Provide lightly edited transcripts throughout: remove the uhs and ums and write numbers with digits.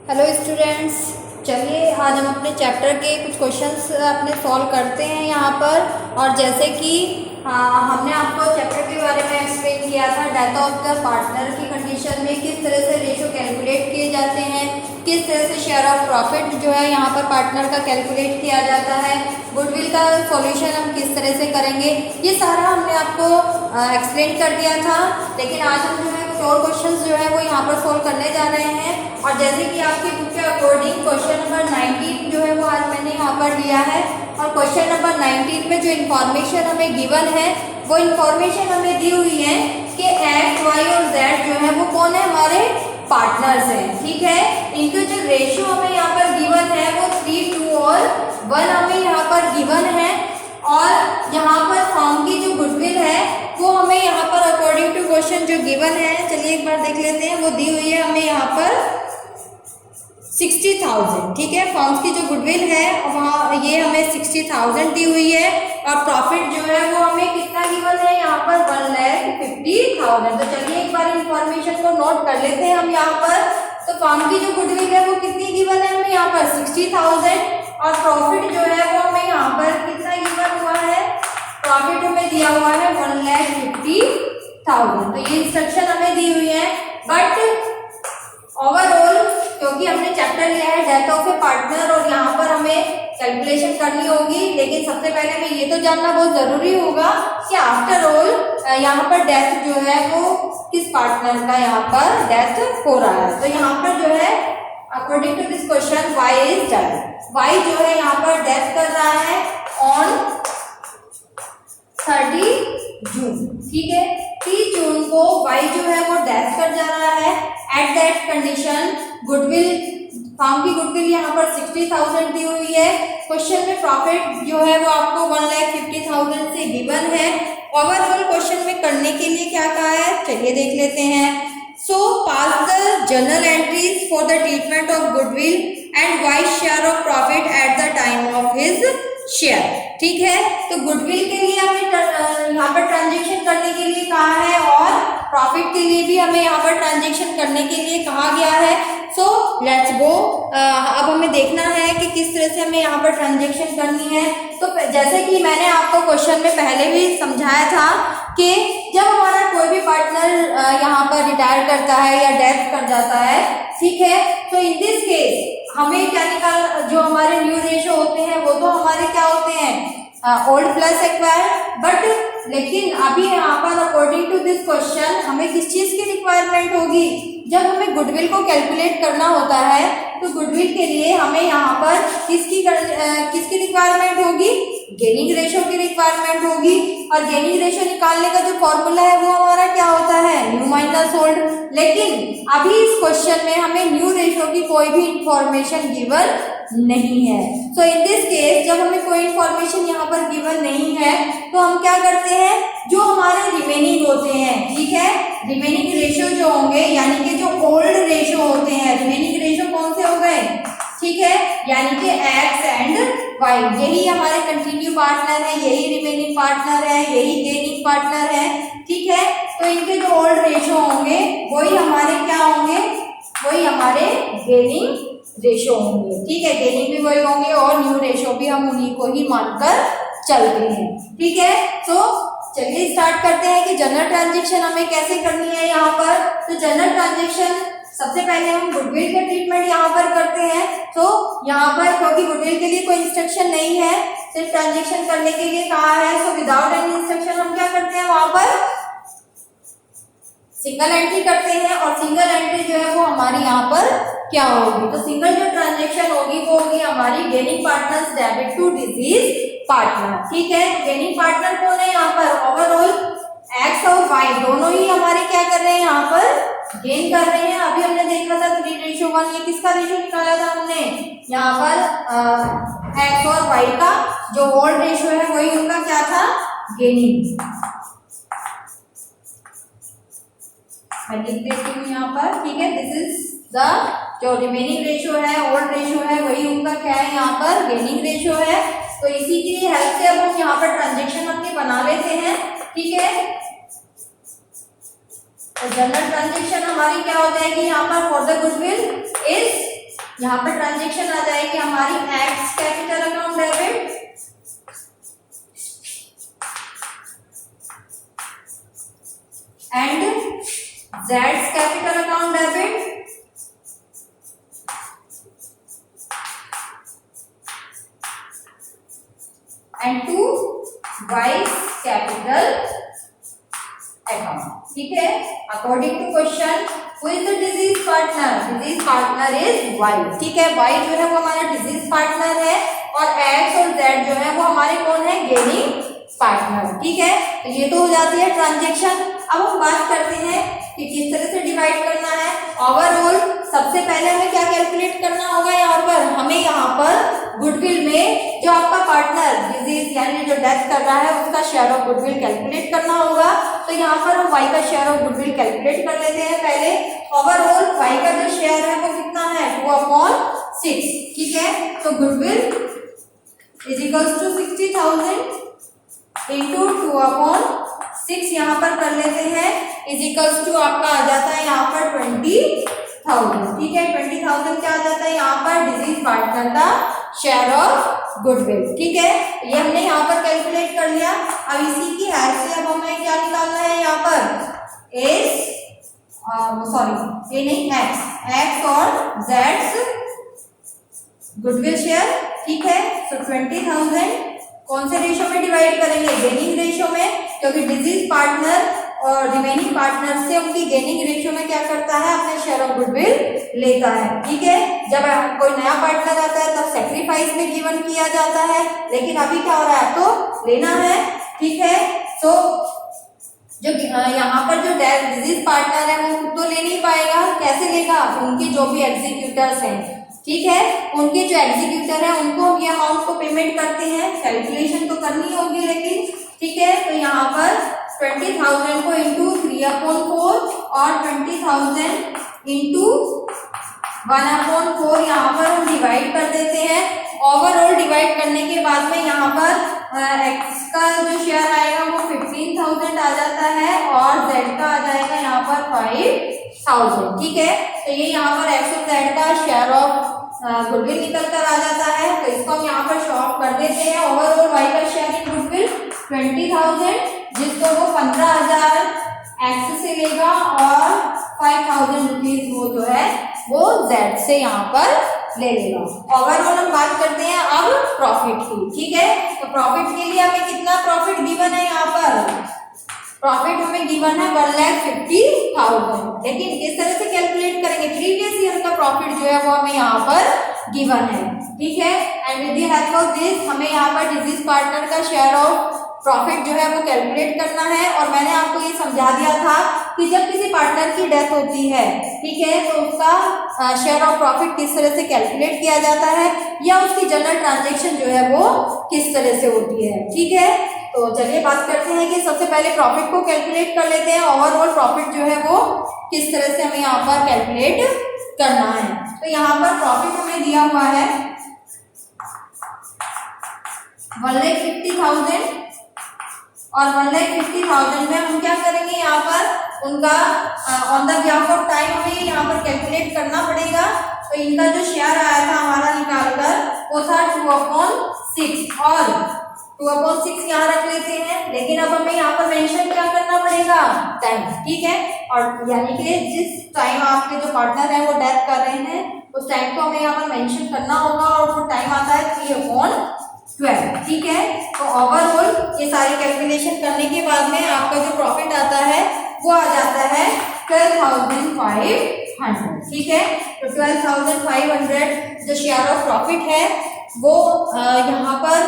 Hello students, चलिए आज हम अपने चैप्टर के कुछ क्वेश्चंस अपने सॉल्व करते हैं यहाँ पर। और जैसे कि हमने आपको चैप्टर के बारे में एक्सप्लेन किया था, डेथ ऑफ द पार्टनर की कंडीशन में किस तरह से रेशो कैलकुलेट किए जाते हैं, किस तरह से शेयर ऑफ प्रॉफिट जो है यहाँ पर पार्टनर का कैलकुलेट किया जाता है, गुडविल का सॉल्यूशन हम किस तरह से करेंगे, ये सारा हमने आपको एक्सप्लेन कर दिया था। लेकिन आज हम जो है कुछ और क्वेश्चंस जो है वो यहाँ पर सोल्व करने जा रहे हैं। और जैसे कि आपकी बुक के अकॉर्डिंग क्वेश्चन नंबर 19 जो है वो आज मैंने यहाँ पर लिया है। और क्वेश्चन नंबर 19 में जो इन्फॉर्मेशन हमें गिवन है वो इन्फॉर्मेशन हमें दी हुई है कि एक्स, वाई और जेड जो है वो कौन है, हमारे पार्टनर्स हैं। ठीक है, इनके जो रेशियो हमें यहाँ पर गिवन है वो 3, 2 और 1 हमें यहाँ पर गिवन है। और यहाँ पर फॉर्म की जो गुडविल है वो हमें यहाँ पर अकॉर्डिंग टू क्वेश्चन जो गिवन है, चलिए एक बार देख लेते हैं। वो दी हुई है हमें यहाँ पर 60,000। ठीक है, फॉर्म्स की जो गुडविल है वहाँ ये हमें 60,000 दी हुई है। और प्रॉफिट जो है वो हमें कितना गिवन है यहाँ पर 1,50,000। तो चलिए एक बार इंफॉर्मेशन को नोट कर लेते हैं हम यहाँ पर। तो फॉर्म की जो गुडविल है वो कितनी गिवन है हमें यहाँ पर 60,000। और प्रॉफिट जो है वो हमें यहाँ पर कितना गिवन हुआ है, प्रॉफिट हमें दिया हुआ है 1,50,000। तो ये इंस्ट्रक्शन हमें दी हुई है। बट ओवरऑल क्योंकि हमने चैप्टर लिया है डेथ ऑफ ए पार्टनर और यहाँ पर हमें कैलकुलेशन करनी होगी, लेकिन सबसे पहले हमें ये तो जानना बहुत जरूरी होगा कि आफ्टर ऑल यहाँ पर डेथ जो है वो किस पार्टनर का यहाँ पर डेथ हो रहा है। तो यहाँ पर जो है according to this question Y is dead. Y जो है यहाँ पर डेथ कर रहा है ऑन 30 जून। ठीक है, 30 जून को वाई जो है वो डेथ कर जा रहा है। At that condition goodwill, form की गुडविल यहाँ पर 60,000 दी हुई है। क्वेश्चन में प्रॉफिट जो है वो आपको 1,50,000 से गिवन है। ओवरऑल क्वेश्चन में करने के लिए क्या कहा है, चलिए देख लेते हैं। So pass the journal entries for the treatment of goodwill and vice share of profit at the time of his share. ठीक है, तो गुडविल के लिए हमें यहाँ पर ट्रांजेक्शन करने के लिए कहा है और प्रॉफिट के लिए भी हमें यहाँ पर ट्रांजेक्शन करने के लिए कहा गया है। So let's go. अब हमें देखना है कि किस तरह से हमें यहाँ पर ट्रांजेक्शन करनी है। तो जैसे कि मैंने आपको क्वेश्चन में पहले भी समझाया था कि जब हमारा कोई भी पार्टनर यहाँ पर रिटायर करता है या डेथ कर जाता है, ठीक है, तो इन दिस केस हमें क्या निकाल, जो हमारे न्यू रेशो होते हैं वो तो हमारे क्या होते हैं, ओल्ड प्लस एक्वायर। बट लेकिन अभी यहाँ पर अकॉर्डिंग टू दिस क्वेश्चन हमें किस चीज की रिक्वायरमेंट होगी, जब हमें गुडविल को कैलकुलेट करना होता है तो गुडविल के लिए हमें यहाँ पर किसकी रिक्वायरमेंट होगी, गेनिंग रेशो की रिक्वायरमेंट होगी। और गेनिंग रेशो निकालने का जो फॉर्मूला है वो हमारा क्या होता है, न्यू माइनस ओल्ड। लेकिन अभी इस क्वेश्चन में हमें न्यू रेशो की कोई भी इंफॉर्मेशन गिवन नहीं है। सो इन दिस केस जब हमें कोई इंफॉर्मेशन यहाँ पर गिवन नहीं है तो हम क्या करते हैं, जो हमारे रिमेनिंग होते हैं, ठीक है, रिमेनिंग रेशो जो होंगे यानी कि जो ओल्ड रेशो होते हैं, रिमेनिंग रेशो कौन से हो गए, ठीक है, यानी कि एक्स एंड वाई, यही हमारे कंटिन्यू पार्टनर है, यही रिमेनिंग पार्टनर है, यही गेनिंग पार्टनर है। ठीक है, तो इनके जो ओल्ड रेशो होंगे वही हमारे क्या होंगे, वही हमारे गेनिंग रेशो होंगे। ठीक है, गेनिंग भी वही होंगे और न्यू रेशो भी हम उन्हीं को ही मानकर चलते हैं। ठीक है, तो चलिए स्टार्ट करते हैं कि जनरल ट्रांजेक्शन हमें कैसे करनी है यहाँ पर। तो जनरल ट्रांजेक्शन सबसे पहले हम गुडविल का ट्रीटमेंट यहाँ पर करते हैं। तो यहाँ पर क्योंकि गुडविल के लिए कोई इंस्ट्रक्शन नहीं है, सिर्फ ट्रांजेक्शन करने के लिए कहा है, सो विदाउट एनी इंस्ट्रक्शन हम क्या करते हैं, वहां पर सिंगल एंट्री करते हैं। और सिंगल एंट्री जो है वो हमारी यहाँ पर क्या होगी, तो सिंगल जो ट्रांजेक्शन होगी वो होगी हमारी gaining partners debit to deceased partner. ठीक है, गेनिंग पार्टनर कौन है यहाँ पर, ओवरऑल एक्स और वाई दोनों ही हमारे क्या कर रहे हैं, यहाँ पर गेन कर रहे हैं। अभी हमने देखा था 3:1, ये किसका रेशो निकाला था हमने, यहाँ पर एक्स और वाई का जो ओल्ड रेशो है वही उनका क्या था, गेनिंग। मैं लिख देती हूँ यहाँ पर। ठीक है, दिस इज द जो रिमेनिंग रेशो है, ओल्ड रेशो है, वही उनका क्या है, यहाँ पर गेनिंग रेशो है। तो इसी की हेल्प से अब हम यहाँ पर ट्रांजेक्शन अपने बना लेते हैं। ठीक है, तो जनरल ट्रांजेक्शन हमारी क्या हो जाएगी यहाँ पर, फॉर द गुडविल इज यहाँ पर ट्रांजेक्शन आ जाएगी हमारी X capital account debit and जेड्स capital account debit and to Y's capital account. ठीक है, according to question who is the deceased partner? Deceased partner is Y. ठीक है, Y जो है वो हमारा डिजीज पार्टनर है और एक्स और जेड जो है वो हमारे कौन है? Gaining partner. ठीक है, तो ये तो हो जाती है ट्रांजेक्शन। अब हम बात करते हैं कि किस तरह से डिवाइड करना है। ओवरऑल सबसे पहले हमें क्या कैलकुलेट करना होगा? यहाँ पर हमें यहाँ पर गुडविल में जो आपका पार्टनर डिजीज यानी जो डेथ कर रहा है उसका शेयर ऑफ गुडविल कैलकुलेट करना होगा। तो यहाँ पर हम वाई का शेयर ऑफ गुडविल कैलकुलेट कर लेते हैं पहले। ओवरऑल वाई का जो शेयर है वो कितना है? 2/6। ठीक है, तो goodwill is equals to 60,000 into 2/6 यहाँ पर कर लेते हैं इज इक्वल्स टू आपका आ जाता है यहाँ पर 20,000। ठीक है, 20,000 क्या आ जाता है यहाँ पर? डिजीज पार्टनर का शेयर ऑफ गुडविल। ठीक है, ये हमने यहाँ पर कैलकुलेट कर लिया। अब इसी की हेल्प से अब हमें क्या निकालना है यहाँ पर? ये नहीं, एक्स और जेड्स गुडविल शेयर। ठीक है, तो 20,000 कौन से रेशो में डिवाइड करेंगे? गेनिंग रेशो में, क्योंकि डिजीज पार्टनर और रिमेनिंग पार्टनर से उनकी गेनिंग रेशो में क्या करता है? अपने शेयर ऑफ गुडविल लेता है। ठीक है, जब कोई नया पार्टनर आता है तब सेक्रीफाइस में गिवन किया जाता है, लेकिन अभी क्या हो रहा है? तो लेना है। ठीक है, तो जो यहाँ पर जो डिजीज पार्टनर है वो खुद तो ले नहीं पाएगा, कैसे लेगा? उनके जो भी एग्जीक्यूटर्स हैं, ठीक है, उनके जो एग्जीक्यूटर है उनको हम ये अमाउंट को पेमेंट करते हैं। कैलकुलेशन तो करनी होगी लेकिन। ठीक है, तो यहाँ पर 20,000 को इंटू 3/4 और 20,000 इंटू 1/4 यहाँ पर हम डिवाइड कर देते हैं। ओवरऑल डिवाइड करने के बाद में यहाँ पर एक्स का जो शेयर आएगा वो 15,000 आ जाता है और जेड का आ जाएगा यहाँ पर 5,000। ठीक है, तो ये यहाँ पर एक्स और जेड का शेयर ऑफ गुडविल निकल कर आ जाता है। तो इसको हम यहाँ पर शो ऑफ कर देते हैं। ओवरऑल वाई का शेयर इन गुडविल 20,000, जिसको वो 15,000 एक्स से लेगा और 5,000 रुपीज वो जो है वो जेड से यहाँ पर ले लेगा। ओवरऑल हम बात करते हैं अब प्रॉफिट की। ठीक है, तो प्रॉफिट के लिए हमें कितना प्रॉफिट गिवन है? यहाँ पर प्रॉफिट हमें गिवन है 1,50,000, लेकिन किस तरह से कैलकुलेट करेंगे? प्रीवियस ईयर का प्रॉफिट जो है वो हमें यहाँ पर गिवन है। ठीक है, and with the help of this हमें यहाँ पर डिजीज पार्टनर का शेयर ऑफ प्रॉफिट जो है वो कैलकुलेट करना है। और मैंने आपको ये समझा दिया था कि जब किसी पार्टनर की डेथ होती है, ठीक है, तो उसका शेयर ऑफ प्रॉफिट किस तरह से कैलकुलेट किया जाता है या उसकी जनरल ट्रांजेक्शन जो है वो किस तरह से होती है। ठीक है, तो चलिए बात करते हैं कि सबसे पहले प्रॉफिट को कैलकुलेट कर लेते हैं। ओवरऑल प्रॉफिट जो है वो किस तरह से हमें यहाँ पर कैलकुलेट करना है। तो यहाँ पर प्रॉफिट हमें दिया हुआ है 1,50,000 और 1,50,000 में हम क्या करेंगे? यहाँ पर उनका on the behalf of time हमें यहाँ पर कैलकुलेट करना पड़ेगा। तो इनका जो शेयर आया था हमारा निकाल कर वो था 2/6 और 2/6 यहाँ रख लेते हैं। लेकिन अब हमें यहाँ पर मेंशन क्या करना पड़ेगा? टाइम। ठीक है, और यानी कि जिस टाइम आपके जो पार्टनर है वो डेथ कर रहे हैं उस टाइम को हमें यहाँ पर मेंशन करना होगा और वो टाइम आता है 3/12। ठीक है, तो ओवरऑल ये सारी कैलकुलेशन करने के बाद में आपका जो प्रॉफिट आता है वो आ जाता है 12,500। ठीक है, तो 12,500 जो शेयर ऑफ प्रॉफिट है वो यहाँ पर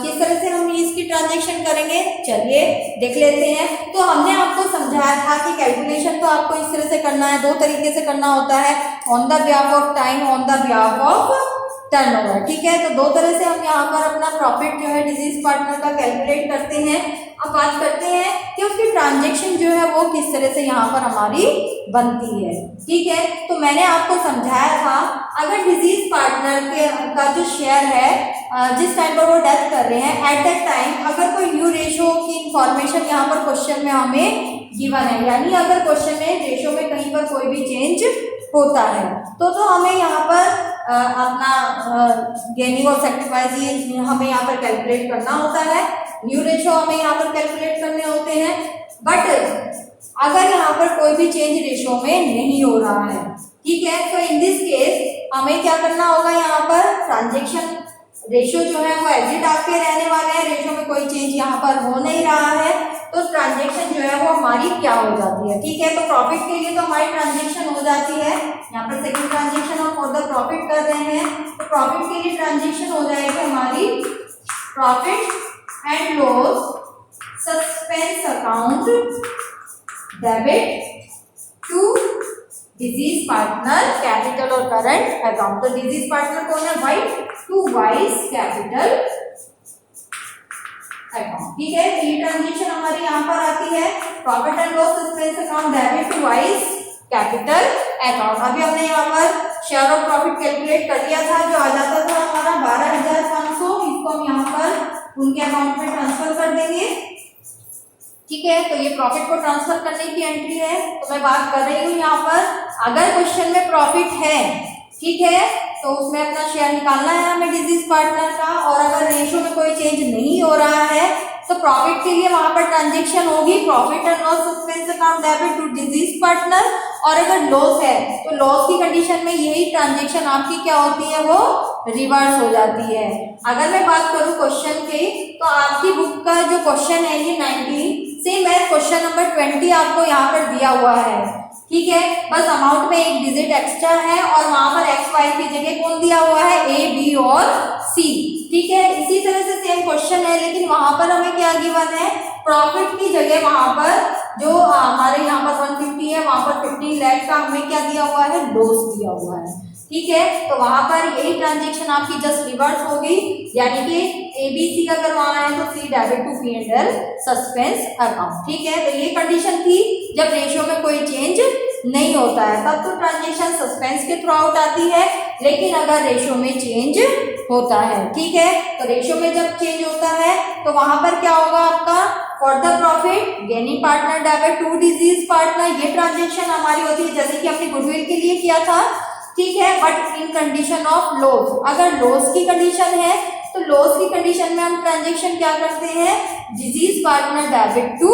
किस तरह से हम इसकी ट्रांजैक्शन करेंगे? चलिए देख लेते हैं। तो हमने आपको समझाया था कि कैलकुलेशन तो आपको इस तरह से करना है, दो तरीके से करना होता है, on the behalf of time, on the behalf of turnover. ठीक है, तो दो तरह से हम यहाँ पर अपना प्रॉफिट जो है डिजीज पार्टनर का कैलकुलेट करते हैं। अब बात करते हैं कि उसकी ट्रांजैक्शन जो है वो किस तरह से यहाँ पर हमारी बनती है। ठीक है, तो मैंने आपको समझाया था अगर डिजीज पार्टनर के का जो शेयर है जिस टाइम पर वो डेथ कर रहे हैं एट दैट टाइम अगर कोई न्यू रेशो की इंफॉर्मेशन यहाँ पर क्वेश्चन में हमें गिवन है, यानी अगर क्वेश्चन में रेशो में कहीं पर कोई भी चेंज होता है तो हमें यहाँ पर अपना गेनिंग और सेक्रीफाइस ये हमें यहाँ पर कैलकुलेट करना होता है, न्यू रेशो हमें यहाँ पर कैलकुलेट करने होते हैं। बट अगर यहाँ पर कोई भी चेंज रेशो में नहीं हो रहा है, ठीक है, तो इन दिस केस हमें क्या करना होगा, यहाँ पर ट्रांजेक्शन रेशो जो है वो एग्जिट आपके रहने वाले हैं, रेशो में कोई चेंज यहाँ पर हो नहीं रहा है, तो ट्रांजेक्शन जो है वो हमारी क्या हो जाती है, ठीक है। तो प्रॉफिट के लिए तो हमारी ट्रांजेक्शन हो जाती है, यहाँ पर सेकंड ट्रांजेक्शन और फॉर द प्रॉफिट कर रहे हैं, तो प्रॉफिट के लिए ट्रांजेक्शन हो जाएगी हमारी profit and loss suspense account debit to deceased partner capital और करंट अकाउंट। तो डिजीज पार्टनर कौन है, Y's, to Y's capital account, ठीक है। तो ये ट्रांजेक्शन हमारी यहाँ पर आती है, profit and loss suspense account debit to Y's capital account. अभी हमने यहाँ पर शेयर ऑफ प्रॉफिट कैलकुलेट कर लिया था, जो आ जाता था हमारा 12,500, इसको हम यहाँ पर उनके अकाउंट में ट्रांसफर कर देंगे, ठीक है। तो ये प्रॉफिट को ट्रांसफर करने की एंट्री है। तो मैं बात कर रही हूँ यहाँ पर, अगर क्वेश्चन में प्रॉफिट है, ठीक है, तो उसमें अपना शेयर निकालना है हमें डिजीज पार्टनर का, और अगर रेशो में कोई चेंज नहीं हो रहा है तो प्रॉफिट के लिए वहां पर ट्रांजेक्शन होगी profit and loss suspense account debit to deceased partner, और अगर लॉस है तो लॉस की कंडीशन में यही ट्रांजेक्शन आपकी क्या होती है, वो रिवर्स हो जाती है। अगर मैं बात करूं क्वेश्चन की, तो आपकी बुक का जो क्वेश्चन है ये 19 सेम है, क्वेश्चन नंबर 20 आपको यहाँ पर दिया हुआ है, ठीक है, बस अमाउंट में एक डिजिट एक्स्ट्रा है और वहां पर एक्स वाई की जगह कौन दिया हुआ है, ए बी और सी, ठीक है। इसी तरह से सेम क्वेश्चन है, लेकिन वहां पर हमें क्या गिवन है, प्रॉफिट की जगह वहां पर जो हमारे यहाँ पर 150 है, वहां पर 15 लाख का हमें क्या दिया हुआ है, लॉस दिया हुआ है, ठीक है। तो वहां पर यही ट्रांजेक्शन आपकी जस्ट रिवर्स हो गई, यानी कि एबीसी अगर वहां है तो C debit to P and L suspense account, ठीक है। तो ये कंडीशन थी जब रेशियो में कोई चेंज नहीं होता है, तब तो ट्रांजेक्शन सस्पेंस के थ्रू आउट आती है, लेकिन अगर रेशियो में चेंज होता है, ठीक है, तो रेशियो में जब चेंज होता है तो वहां पर क्या होगा आपका, for the profit gaining partner debit to deceased partner, ये ट्रांजेक्शन हमारी होती है जैसे कि हमने गुडविल के लिए किया था, ठीक है। But in condition of loss, अगर लॉस की कंडीशन है तो लॉस की कंडीशन में हम ट्रांजेक्शन क्या करते हैं, deceased partner debit to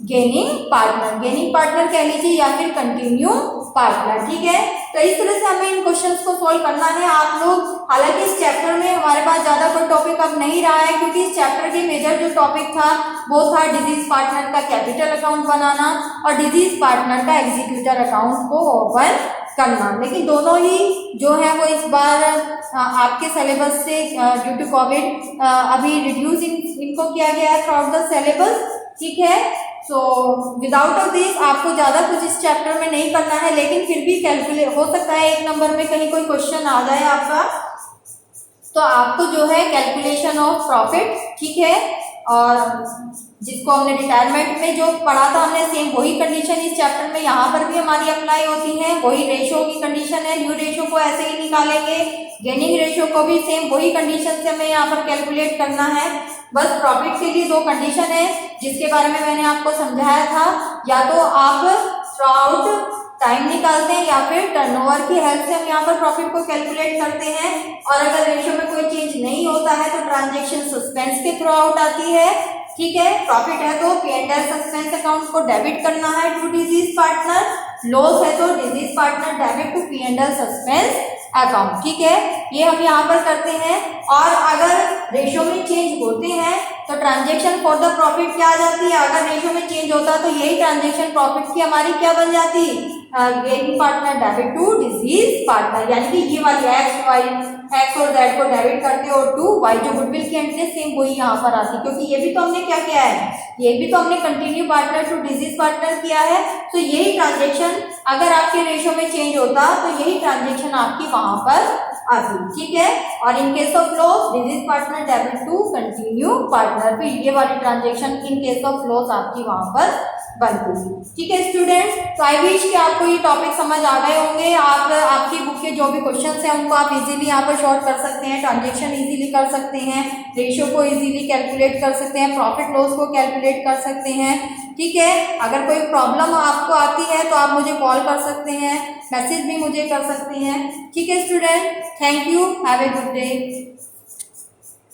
gaining partner कह लीजिए या फिर कंटिन्यू पार्टनर, ठीक है। तो इस तरह से हमें इन क्वेश्चंस को सॉल्व करना है आप लोग। हालांकि इस चैप्टर में हमारे पास ज्यादा कोई टॉपिक अब नहीं रहा है, क्योंकि इस चैप्टर के मेजर जो टॉपिक था वो था डिजीज पार्टनर का कैपिटल अकाउंट बनाना और डिजीज पार्टनर का एग्जीक्यूटर अकाउंट को ओपन करना, लेकिन दोनों ही जो है वो इस बार आपके सिलेबस से ड्यू टू कोविड अभी रिड्यूस इनको किया गया है थ्रू आउट द सिलेबस, ठीक है। सो विदाउट ऑफ दिस आपको ज़्यादा कुछ इस चैप्टर में नहीं करना है, लेकिन फिर भी कैलकुलेट हो सकता है एक नंबर में कहीं कोई क्वेश्चन आ जाए आपका, तो आपको जो है कैलकुलेशन ऑफ प्रॉफिट, ठीक है, और जिसको हमने रिटायरमेंट में जो पढ़ा था हमने सेम वही कंडीशन इस चैप्टर में यहाँ पर भी हमारी अप्लाई होती है, वही रेशो की कंडीशन है, न्यू रेशो को ऐसे ही निकालेंगे, गेनिंग रेशो को भी सेम वही कंडीशन से हमें यहाँ पर कैलकुलेट करना है। बस प्रॉफिट के लिए दो कंडीशन है जिसके बारे में मैंने आपको समझाया था, या तो आप थ्रू आउट टाइम निकालते हैं या फिर टर्नओवर की हेल्प से हम यहाँ पर प्रॉफिट को कैलकुलेट करते हैं, और अगर रेशियो में कोई चेंज नहीं होता है तो ट्रांजैक्शन सस्पेंस के थ्रू आउट आती है, ठीक है। प्रॉफिट है तो P and L suspense account को डेबिट करना है टू डिजीज पार्टनर, लॉस है तो deceased partner debit to P and L suspense account, ठीक है, ये हम यहाँ पर करते हैं। और अगर रेशियो में चेंज होते हैं तो ट्रांजैक्शन फॉर द प्रॉफिट क्या आ जाती है, अगर रेशियो में चेंज होता है तो यही ट्रांजैक्शन प्रॉफिट की हमारी क्या बन जाती, gaining partner debit to deceased partner, यानी कि ये वाली एक्स और जेड को डेबिट करते हो टू वाई, जो गुडविल की एंट्री सेम वही यहाँ पर आती, क्योंकि ये भी तो हमने क्या किया है, ये भी तो हमने continue partner to deceased partner किया है। तो यही ट्रांजैक्शन अगर आपके रेशियो में चेंज होता तो यही ट्रांजैक्शन आपकी वहां पर आती, ठीक है। और in case of loss deceased partner debit to continue partner, फिर ये वाली transaction in case of loss आपकी वहां पर बनती है, ठीक है स्टूडेंट्स। तो आई विश कि आपको ये टॉपिक समझ आ गए होंगे। आप आपकी बुक के जो भी क्वेश्चंस हैं उनको आप इजीली यहाँ पर शॉर्ट कर सकते हैं, ट्रांजैक्शन इजीली कर सकते हैं, रेशियो को इजीली कैलकुलेट कर सकते हैं, प्रॉफिट लॉस को कैलकुलेट कर सकते हैं, ठीक है। अगर कोई प्रॉब्लम आपको आती है तो आप मुझे कॉल कर सकते हैं, मैसेज भी मुझे कर सकते हैं। ठीक है student, thank you, have a good day.